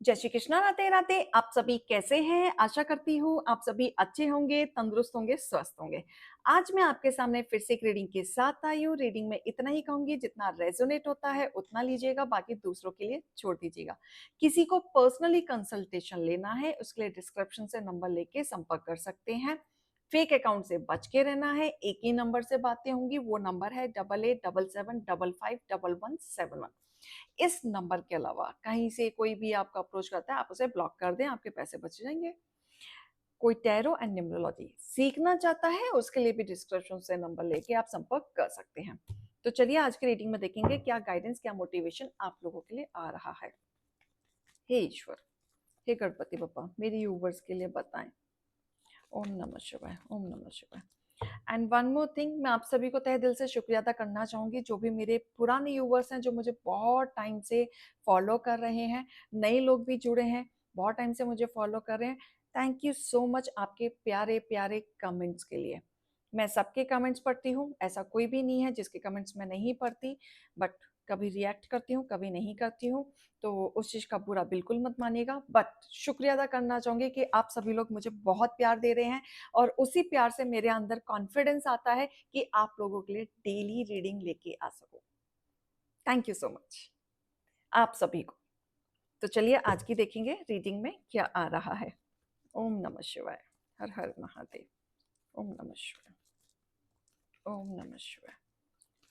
जय श्री कृष्णा। राधे राधे। आप सभी कैसे हैं? आशा करती हूँ आप सभी अच्छे होंगे, तंदुरुस्त होंगे, स्वस्थ होंगे। आज मैं आपके सामने फिर से एक रीडिंग के साथ आई हूँ। रीडिंग में इतना ही कहूंगी, जितना रेजोनेट होता है उतना लीजिएगा, बाकी दूसरों के लिए छोड़ दीजिएगा। किसी को पर्सनली कंसल्टेशन लेना है उसके लिए डिस्क्रिप्शन से नंबर लेके संपर्क कर सकते हैं। फेक अकाउंट से बच के रहना है। एक ही नंबर से बातें होंगी, वो नंबर है 8877555171। इस नंबर के अलावा कहीं से कोई भी आपको अप्रोच करता है, आप उसे ब्लॉक कर दें, आपके पैसे बच जाएंगे। कोई टैरो एंड न्यूमरोलॉजी सीखना चाहता है उसके लिए भी डिस्क्रिप्शन से नंबर लेके आप संपर्क कर सकते हैं। तो चलिए आज की रीडिंग में देखेंगे क्या गाइडेंस, क्या मोटिवेशन आप लोगों के लिए आ रहा है। हे ईश्वर, हे गणपति बप्पा, मेरी यूवर्स के लिए बताएं। ओम नमः शिवाय, ओम नमः शिवाय। एंड वन मोर थिंग, मैं आप सभी को तहे दिल से शुक्रिया अदा करना चाहूंगी, जो भी मेरे पुराने यूवर्स हैं, जो मुझे बहुत टाइम से फॉलो कर रहे हैं। नए लोग भी जुड़े हैं, बहुत टाइम से मुझे फॉलो कर रहे हैं। थैंक यू सो मच आपके प्यारे प्यारे कमेंट्स के लिए। मैं सबके कमेंट्स पढ़ती हूँ, ऐसा कोई भी नहीं है जिसके कमेंट्स मैं नहीं पढ़ती। बट कभी रिएक्ट करती हूँ, कभी नहीं करती हूँ, तो उस चीज़ का बुरा बिल्कुल मत मानिएगा। बट शुक्रिया अदा करना चाहूँगी कि आप सभी लोग मुझे बहुत प्यार दे रहे हैं, और उसी प्यार से मेरे अंदर कॉन्फिडेंस आता है कि आप लोगों के लिए डेली रीडिंग लेके आ सकूं। थैंक यू सो मच आप सभी को। तो चलिए आज की देखेंगे रीडिंग में क्या आ रहा है। ओम नमः शिवाय। हर हर महादेव। ओम नमः शिवाय। ओम नमः शिवाय।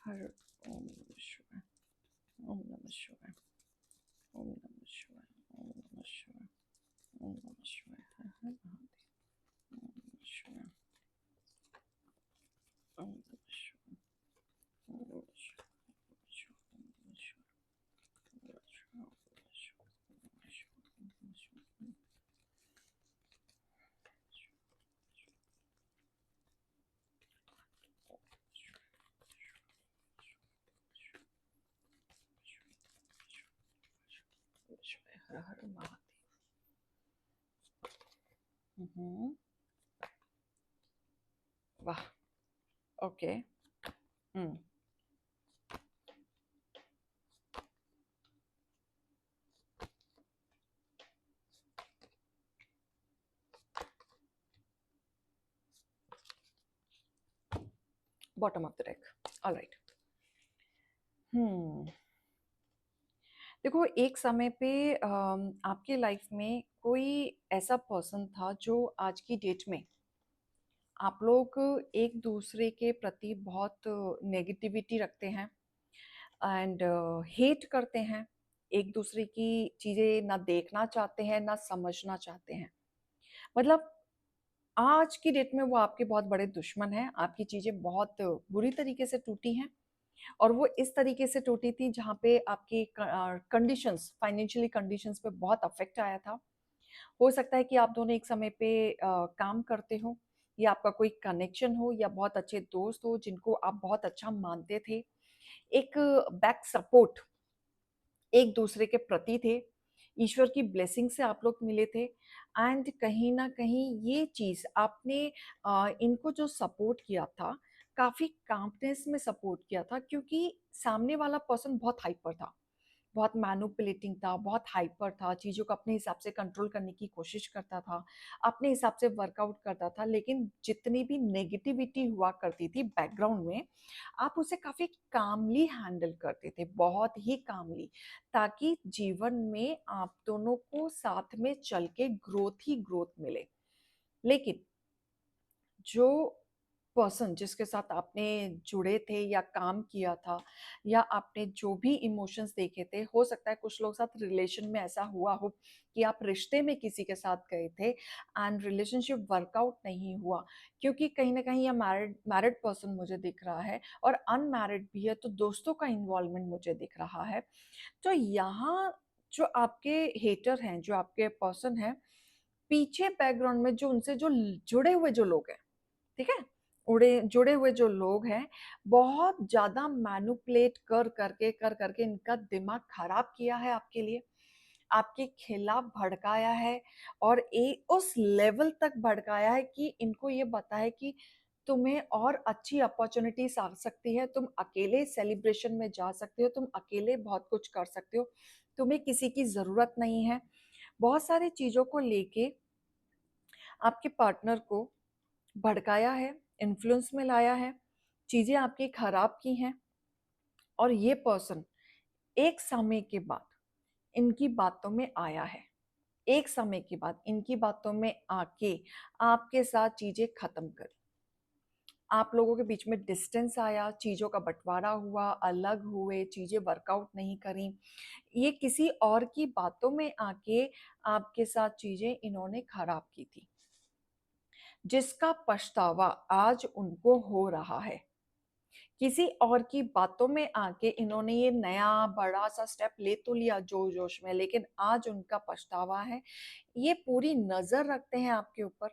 हर ओम नमः शिवाय। ओम नमः शिवाय। ओम नमः शिवाय। ओम नमः शिवाय। ओम नमः शिवाय। हर हर महादेव। ओम नमः शिवाय। ओम नमः शिवाय। ओम नमः शिवाय। हर हर महादेव। वाह। Okay. Hmm. Bottom of the deck. Alright. Hmm. देखो, एक समय पे आपके लाइफ में कोई ऐसा पर्सन था जो आज की डेट में आप लोग एक दूसरे के प्रति बहुत नेगेटिविटी रखते हैं एंड हेट करते हैं। एक दूसरे की चीजें ना देखना चाहते हैं, ना समझना चाहते हैं। मतलब आज की डेट में वो आपके बहुत बड़े दुश्मन हैं। आपकी चीजें बहुत बुरी तरीके से टूटी हैं, और वो इस तरीके से टूटी थी जहाँ पे आपकी कंडीशंस, फाइनेंशियली कंडीशंस पे बहुत अफेक्ट आया था। हो सकता है कि आप दोनों एक समय पे काम करते हो, या आपका कोई कनेक्शन हो, या बहुत अच्छे दोस्त हो जिनको आप बहुत अच्छा मानते थे। एक बैक सपोर्ट एक दूसरे के प्रति थे। ईश्वर की ब्लेसिंग से आप लोग मिले थे। एंड कहीं ना कहीं ये चीज़ आपने इनको जो सपोर्ट किया था, काफ़ी काम्पनेस में सपोर्ट किया था, क्योंकि सामने वाला पर्सन बहुत हाइपर था, बहुत मैनिपुलेटिंग था, बहुत हाइपर था, चीज़ों को अपने हिसाब से कंट्रोल करने की कोशिश करता था, अपने हिसाब से वर्कआउट करता था। लेकिन जितनी भी नेगेटिविटी हुआ करती थी बैकग्राउंड में, आप उसे काफ़ी कामली हैंडल करते थे, बहुत ही कामली, ताकि जीवन में आप दोनों को साथ में चल के ग्रोथ ही ग्रोथ मिले। लेकिन जो पर्सन जिसके साथ आपने जुड़े थे या काम किया था, या आपने जो भी इमोशंस देखे थे, हो सकता है कुछ लोग साथ रिलेशन में ऐसा हुआ हो कि आप रिश्ते में किसी के साथ गए थे एंड रिलेशनशिप वर्कआउट नहीं हुआ, क्योंकि कहीं ना कहीं यह मैरिड मैरिड पर्सन मुझे दिख रहा है, और अनमैरिड भी है, तो दोस्तों का इन्वॉल्वमेंट मुझे दिख रहा है। तो यहाँ जो आपके हेटर हैं, जो आपके पर्सन हैं, पीछे बैकग्राउंड में जो उनसे जो जुड़े हुए जो लोग हैं, ठीक है, उड़े जुड़े हुए जो लोग हैं, बहुत ज्यादा मैनुपुलेट कर करके इनका दिमाग खराब किया है आपके लिए, आपके खिलाफ भड़काया है, और उस लेवल तक भड़काया है कि इनको ये पता है कि तुम्हें और अच्छी अपॉर्चुनिटीज आ सकती है, तुम अकेले सेलिब्रेशन में जा सकते हो, तुम अकेले बहुत कुछ कर सकते हो, तुम्हें किसी की जरूरत नहीं है। बहुत सारी चीज़ों को लेके आपके पार्टनर को भड़काया है, इन्फ्लुएंस में लाया है, चीज़ें आपकी खराब की हैं और ये पर्सन एक समय के बाद इनकी बातों में आया है। एक समय के बाद इनकी बातों में आके आपके साथ चीज़ें ख़त्म करी। आप लोगों के बीच में डिस्टेंस आया, चीज़ों का बँटवारा हुआ, अलग हुए, चीज़ें वर्कआउट नहीं करी। ये किसी और की बातों में आके आपके साथ चीज़ें इन्होंने खराब की थी, जिसका पछतावा आज उनको हो रहा है। किसी और की बातों में आके इन्होंने ये नया बड़ा-सा स्टेप ले तो लिया जोश-जोश में, लेकिन आज उनका पछतावा है। ये पूरी नज़र रखते हैं आपके ऊपर,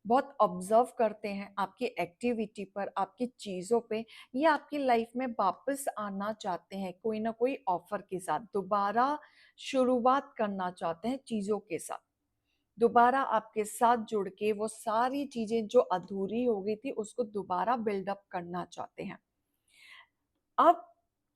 बहुत ऑब्जर्व करते हैं आपकी एक्टिविटी पर, आपकी चीज़ों पे। ये आपकी लाइफ में वापस आना चाहते हैं कोई ना कोई ऑफर के साथ, दोबारा शुरुआत करना चाहते हैं चीज़ों के साथ। दोबारा आपके साथ जुड़ के वो सारी चीज़ें जो अधूरी हो गई थी उसको दोबारा बिल्डअप करना चाहते हैं। अब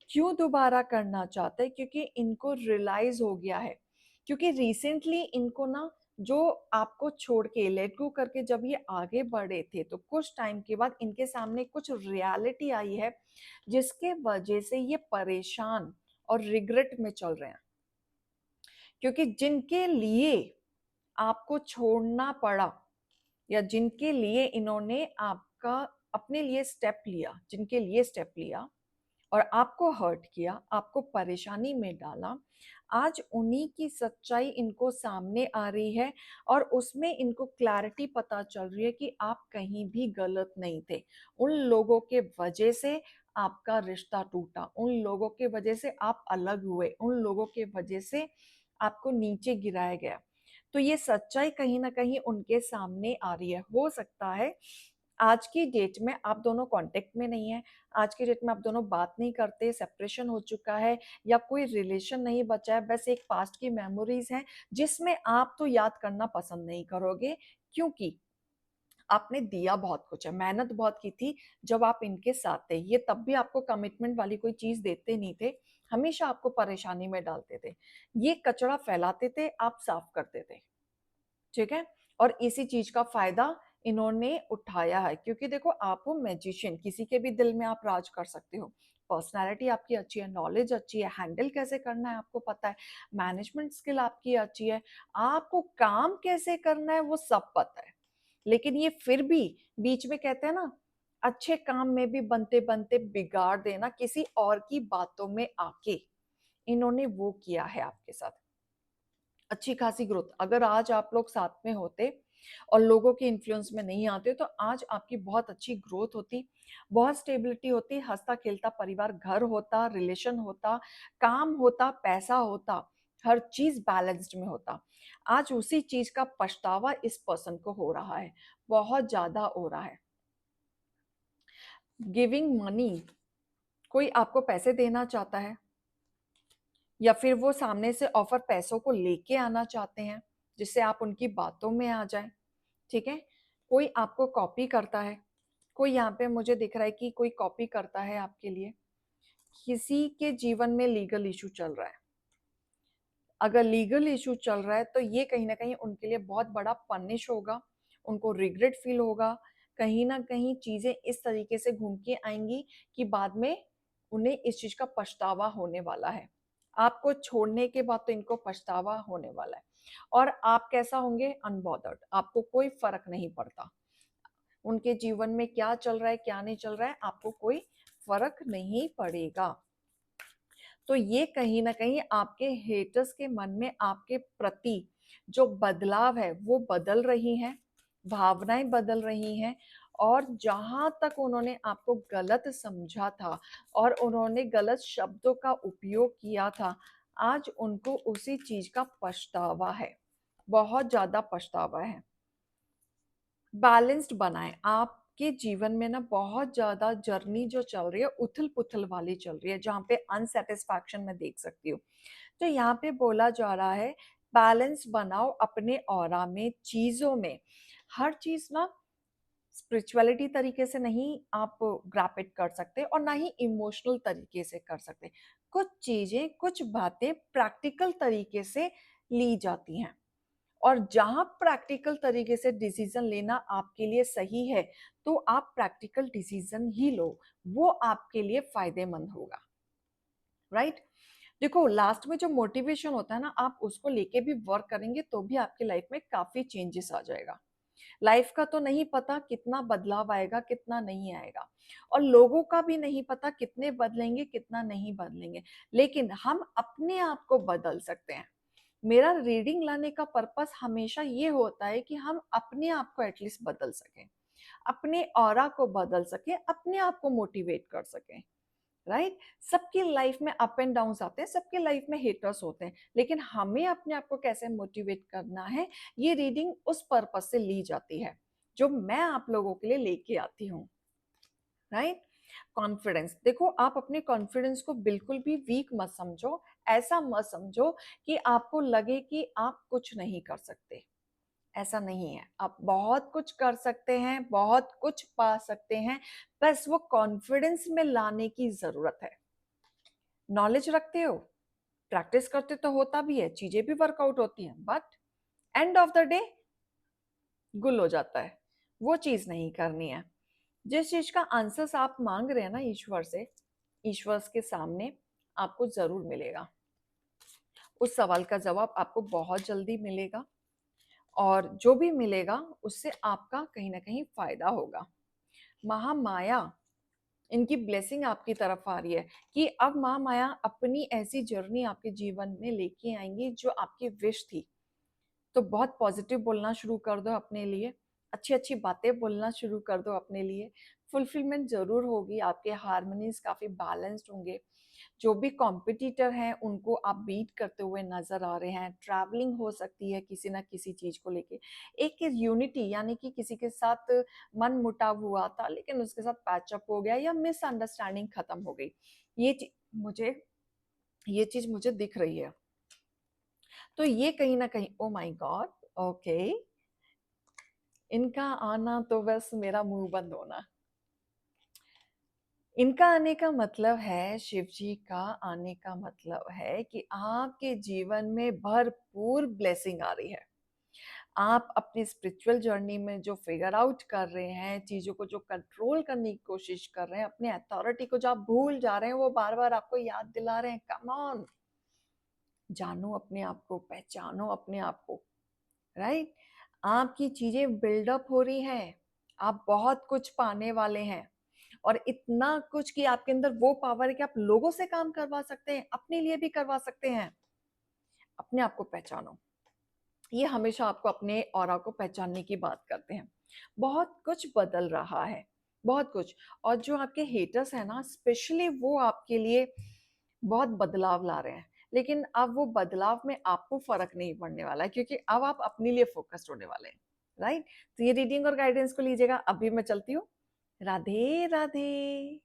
क्यों दोबारा करना चाहते हैं? क्योंकि इनको रियलाइज़ हो गया है। क्योंकि रिसेंटली इनको ना जो आपको छोड़ के लेट गो करके जब ये आगे बढ़े थे, तो कुछ टाइम के बाद इनके सामने कुछ रियलिटी आई है, जिसके वजह से ये परेशान और रिग्रेट में चल रहे हैं। क्योंकि जिनके लिए आपको छोड़ना पड़ा या जिनके लिए इन्होंने आपका अपने लिए स्टेप लिया, जिनके लिए स्टेप लिया और आपको हर्ट किया, आपको परेशानी में डाला, आज उन्हीं की सच्चाई इनको सामने आ रही है और उसमें इनको क्लैरिटी पता चल रही है कि आप कहीं भी गलत नहीं थे। उन लोगों के वजह से आपका रिश्ता टूटा, उन लोगों के वजह से आप अलग हुए, उन लोगों के वजह से आपको नीचे गिराया गया। तो ये सच्चाई कहीं न कहीं उनके सामने आ रही है। हो सकता है आज की डेट में आप दोनों कॉन्टैक्ट में नहीं हैं, आज की डेट में आप दोनों बात नहीं करते, सेपरेशन हो चुका है या कोई रिलेशन नहीं बचा है, बस एक पास्ट की मेमोरीज़ हैं, जिसमें आप तो याद करना पसंद नहीं करोगे क्योंकि आपने दिया बहुत कुछ है, मेहनत बहुत की थी जब आप इनके साथ थे। ये तब भी आपको कमिटमेंट वाली कोई चीज़ देते नहीं थे, हमेशा आपको परेशानी में डालते थे। ये कचरा फैलाते थे, आप साफ करते थे। ठीक है? और इसी चीज़ का फ़ायदा इन्होंने उठाया है क्योंकि देखो आप हो मैजिशियन, किसी के भी दिल में आप राज कर सकते हो। पर्सनैलिटी आपकी अच्छी है, नॉलेज अच्छी है, हैंडल कैसे करना है आपको पता है, मैनेजमेंट स्किल आपकी अच्छी है, आपको काम कैसे करना है वो सब पता है। लेकिन ये फिर भी बीच में कहते हैं ना, अच्छे काम में भी बनते-बनते बिगाड़ देना किसी और की बातों में आके, इन्होंने वो किया है आपके साथ। अच्छी खासी ग्रोथ अगर आज आप लोग साथ में होते और लोगों के इन्फ्लुएंस में नहीं आते तो आज आपकी बहुत अच्छी ग्रोथ होती, बहुत स्टेबिलिटी होती, हंसता खेलता परिवार घर होता, रिलेशन होता, काम होता, पैसा होता, हर चीज बैलेंस्ड में होता। आज उसी चीज का पछतावा इस पर्सन को हो रहा है, बहुत ज्यादा हो रहा है। गिविंग मनी, कोई आपको पैसे देना चाहता है या फिर वो सामने से ऑफर पैसों को लेके आना चाहते हैं जिससे आप उनकी बातों में आ जाएं। ठीक है? कोई आपको कॉपी करता है, कोई यहाँ पे मुझे दिख रहा है कि कोई कॉपी करता है आपके लिए। किसी के जीवन में लीगल इशू चल रहा है। अगर लीगल इशू चल रहा है तो ये कहीं न कहीं उनके लिए बहुत बड़ा पनिश होगा, उनको रिग्रेट फील होगा, कहीं न कहीं चीज़ें इस तरीके से घूम के आएँगी कि बाद में उन्हें इस चीज़ का पछतावा होने वाला है। आपको छोड़ने के बाद तो इनको पछतावा होने वाला है और आप कैसा होंगे? अनबॉदर्ड, आपको कोई फ़र्क नहीं पड़ता। उनके जीवन में क्या चल रहा है, क्या नहीं चल रहा है, आपको कोई फ़र्क नहीं पड़ेगा। तो ये कहीं न कहीं आपके हेटर्स के मन में आपके प्रति जो बदलाव है, वो बदल रही हैं, भावनाएँ बदल रही हैं और जहाँ तक उन्होंने आपको गलत समझा था और उन्होंने गलत शब्दों का उपयोग किया था, आज उनको उसी चीज़ का पछतावा है, बहुत ज़्यादा पछतावा है। बैलेंस्ड बनाएँ। आपके जीवन में ना बहुत ज़्यादा जर्नी जो चल रही है, उथल-पुथल वाली चल रही है, जहाँ पे अनसैटिस्फैक्शन मैं देख सकती हूँ। तो यहाँ पे बोला जा रहा है, बैलेंस बनाओ अपने ऑरा में, चीज़ों में। हर चीज़ ना स्पिरिचुअलिटी तरीके से नहीं आप ग्रैप इट कर सकते और ना ही इमोशनल तरीके से कर सकते। कुछ चीज़ें, कुछ बातें प्रैक्टिकल तरीके से ली जाती हैं। और जहां प्रैक्टिकल तरीके से डिसीजन लेना आपके लिए सही है, तो आप प्रैक्टिकल डिसीजन ही लो, वो आपके लिए फायदेमंद होगा। राइट? देखो, लास्ट में जो मोटिवेशन होता है ना, आप उसको लेके भी वर्क करेंगे तो भी आपकी लाइफ में काफी चेंजेस आ जाएगा। लाइफ का तो नहीं पता कितना बदलाव आएगा, कितना नहीं आएगा, और लोगों का भी नहीं पता कितने बदलेंगे, कितना नहीं बदलेंगे, लेकिन हम अपने आप को बदल सकते हैं। मेरा रीडिंग लाने का पर्पस हमेशा ये होता है कि हम अपने आप को एटलीस्ट बदल सकें, अपने ऑरा को बदल सकें, अपने आप को मोटिवेट कर सकें। राइट? सबकी लाइफ में अप एंड डाउन्स आते हैं, सबकी लाइफ में हेटर्स होते हैं, लेकिन हमें अपने आप को कैसे मोटिवेट करना है, ये रीडिंग उस पर्पस से ली जाती है जो मैं आप लोगों के लिए लेके आती हूँ। राइट? कॉन्फिडेंस, देखो, आप अपने कॉन्फिडेंस को बिल्कुल भी वीक मत समझो, ऐसा मत समझो कि आपको लगे कि आप कुछ नहीं कर सकते। ऐसा नहीं है, आप बहुत कुछ कर सकते हैं, बहुत कुछ पा सकते हैं, बस वो कॉन्फिडेंस में लाने की जरूरत है। नॉलेज रखते हो, प्रैक्टिस करते तो होता भी है, चीजें भी वर्कआउट होती हैं, but end of the day गुल हो जाता है। वो चीज नहीं करनी है। जिस चीज का आंसर्स आप मांग रहे हैं ना ईश्वर से, ईश्वर के सामने आपको जरूर मिलेगा। उस सवाल का जवाब आपको बहुत जल्दी मिलेगा, और जो भी मिलेगा उससे आपका कहीं ना कहीं फायदा होगा। महामाया, इनकी ब्लेसिंग आपकी तरफ आ रही है कि अब महामाया अपनी ऐसी जर्नी आपके जीवन में लेके आएंगी जो आपकी विश थी। तो बहुत पॉजिटिव बोलना शुरू कर दो अपने लिए, अच्छी अच्छी बातें बोलना शुरू कर दो अपने लिए। फुलफिलमेंट जरूर होगी, आपके हार्मोनीज काफी बैलेंस्ड होंगे। जो भी कॉम्पिटिटर हैं उनको आप बीट करते हुए नजर आ रहे हैं। ट्रैवलिंग हो सकती है किसी ना किसी चीज को लेके। एक यूनिटी, यानी कि किसी के साथ मन मुटाव हुआ था लेकिन उसके साथ पैचअप हो गया, या मिसअंडरस्टैंडिंग खत्म हो गई। ये चीज मुझे ये चीज मुझे दिख रही है। तो ये कहीं ना कहीं, ओ माय गॉड, ओके, इनका आना तो बस मेरा मुंह बंद होना। इनका आने का मतलब है, शिव जी का आने का मतलब है कि आपके जीवन में भरपूर ब्लेसिंग आ रही है। आप अपनी स्पिरिचुअल जर्नी में जो फिगर आउट कर रहे हैं, चीजों को जो कंट्रोल करने की कोशिश कर रहे हैं, अपने अथॉरिटी को जो आप भूल जा रहे हैं, वो बार बार आपको याद दिला रहे हैं। कम ऑन, जानो अपने आप को, पहचानो अपने आप को। राइट? आपकी चीजें बिल्डअप हो रही हैं, आप बहुत कुछ पाने वाले हैं, और इतना कुछ कि आपके अंदर वो पावर है कि आप लोगों से काम करवा सकते हैं, अपने लिए भी करवा सकते हैं। अपने आप को पहचानो। ये हमेशा आपको अपने ऑरा को पहचानने की बात करते हैं। बहुत कुछ बदल रहा है, बहुत कुछ। और जो आपके हेटर्स हैं ना, स्पेशली वो आपके लिए बहुत बदलाव ला रहे हैं, लेकिन अब वो बदलाव में आपको फर्क नहीं पड़ने वाला है, क्योंकि अब आप अपने लिए फोकस्ड होने वाले हैं। राइट? तो ये रीडिंग और गाइडेंस को लीजिएगा। अभी मैं चलती हूँ। राधे राधे।